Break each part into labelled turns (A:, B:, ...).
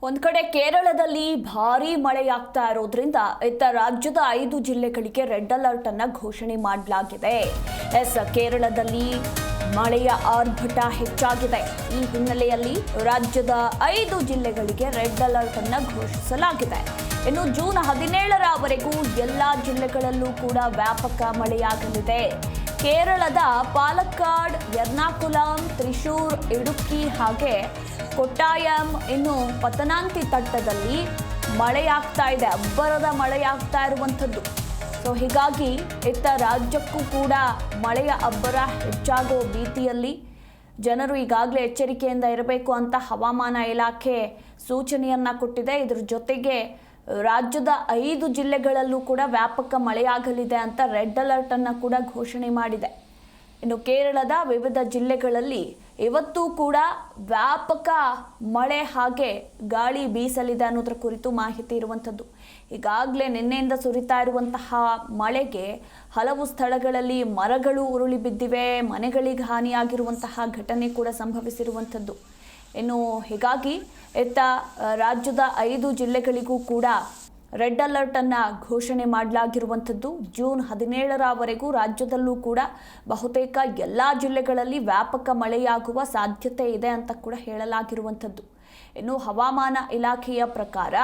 A: ಒಂದ್ ಕಡೆ ಕೇರಳದಲ್ಲಿ ಭಾರೀ ಮಳೆಯಾಗ್ತಾ ಇರೋದ್ರಿಂದ ಇತ್ತ ರಾಜ್ಯದ 5 ಜಿಲ್ಲೆಗಳಿಗೆ ರೆಡ್ ಅಲರ್ಟ್ ಅನ್ನ ಘೋಷಣೆ ಮಾಡಲಾಗಿದೆ. ಕೇರಳದಲ್ಲಿ ಮಳೆಯ ಆರ್ಭಟ ಹೆಚ್ಚಾಗಿದೆ. ಈ ಹಿನ್ನೆಲೆಯಲ್ಲಿ ರಾಜ್ಯದ 5 ಜಿಲ್ಲೆಗಳಿಗೆ ರೆಡ್ ಅಲರ್ಟ್ ಅನ್ನ ಘೋಷಿಸಲಾಗಿದೆ. ಇನ್ನು ಜೂನ್ 17ರವರೆಗೂ ಎಲ್ಲಾ ಜಿಲ್ಲೆಗಳಲ್ಲೂ ಕೂಡ ವ್ಯಾಪಕ ಮಳೆಯಾಗಲಿದೆ. ಕೇರಳದ ಪಾಲಕ್ಕಾಡ್, ಎರ್ನಾಕುಲಂ, ತ್ರಿಶೂರ್, ಇಡುಕ್ಕಿ ಹಾಗೆ ಕೊಟ್ಟಾಯಂ ಇನ್ನು ಪತನಾಂತಿಟ್ಟದಲ್ಲಿ ಮಳೆಯಾಗ್ತಾ ಇದೆ. ಅಬ್ಬರದ ಮಳೆಯಾಗ್ತಾ ಇರುವಂಥದ್ದು. ಸೊ ಹೀಗಾಗಿ ಇತ್ತ ರಾಜ್ಯಕ್ಕೂ ಕೂಡ ಮಳೆಯ ಅಬ್ಬರ ಹೆಚ್ಚಾಗೋ ಭೀತಿಯಲ್ಲಿ ಜನರು ಈಗಾಗಲೇ ಎಚ್ಚರಿಕೆಯಿಂದ ಇರಬೇಕು ಅಂತ ಹವಾಮಾನ ಇಲಾಖೆ ಸೂಚನೆಯನ್ನ ಕೊಟ್ಟಿದೆ. ಇದರ ಜೊತೆಗೆ ರಾಜ್ಯದ 5 ಜಿಲ್ಲೆಗಳಲ್ಲೂ ಕೂಡ ವ್ಯಾಪಕ ಮಳೆಯಾಗಲಿದೆ ಅಂತ ರೆಡ್ ಅಲರ್ಟ್ ಅನ್ನು ಕೂಡ ಘೋಷಣೆ ಮಾಡಿದೆ. ಇನ್ನು ಕೇರಳದ ವಿವಿಧ ಜಿಲ್ಲೆಗಳಲ್ಲಿ ಇವತ್ತು ಕೂಡ ವ್ಯಾಪಕ ಮಳೆ ಹಾಗೆ ಗಾಳಿ ಬೀಸಲಿದೆ ಅನ್ನೋದ್ರ ಕುರಿತು ಮಾಹಿತಿ ಇರುವಂಥದ್ದು. ಈಗಾಗಲೇ ನಿನ್ನೆಯಿಂದ ಸುರಿತಾ ಇರುವಂತಹ ಮಳೆಗೆ ಹಲವು ಸ್ಥಳಗಳಲ್ಲಿ ಮರಗಳು ಉರುಳಿ ಬಿದ್ದಿವೆ, ಮನೆಗಳಿಗೆ ಹಾನಿಯಾಗಿರುವಂತಹ ಘಟನೆ ಕೂಡ ಸಂಭವಿಸಿರುವಂಥದ್ದು. ಇನ್ನು ಹೀಗಾಗಿ ಇತ್ತ ರಾಜ್ಯದ 5 ಜಿಲ್ಲೆಗಳಿಗೂ ಕೂಡ ರೆಡ್ ಅಲರ್ಟ್ ಅನ್ನ ಘೋಷಣೆ ಮಾಡಲಾಗಿರುವಂಥದ್ದು. ಜೂನ್ 17ರವರೆಗೂ ರಾಜ್ಯದಲ್ಲೂ ಕೂಡ ಬಹುತೇಕ ಎಲ್ಲ ಜಿಲ್ಲೆಗಳಲ್ಲಿ ವ್ಯಾಪಕ ಮಳೆಯಾಗುವ ಸಾಧ್ಯತೆ ಇದೆ ಅಂತ ಕೂಡ ಹೇಳಲಾಗಿರುವಂಥದ್ದು. ಇನ್ನು ಹವಾಮಾನ ಇಲಾಖೆಯ ಪ್ರಕಾರ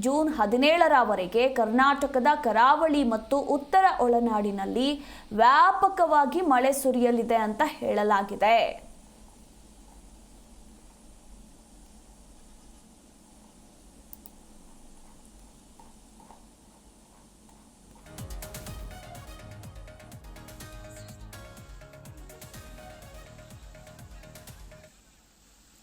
A: ಜೂನ್ 17ರವರೆಗೆ ಕರ್ನಾಟಕದ ಕರಾವಳಿ ಮತ್ತು ಉತ್ತರ ಒಳನಾಡಿನಲ್ಲಿ ವ್ಯಾಪಕವಾಗಿ ಮಳೆ ಸುರಿಯಲಿದೆ ಅಂತ ಹೇಳಲಾಗಿದೆ.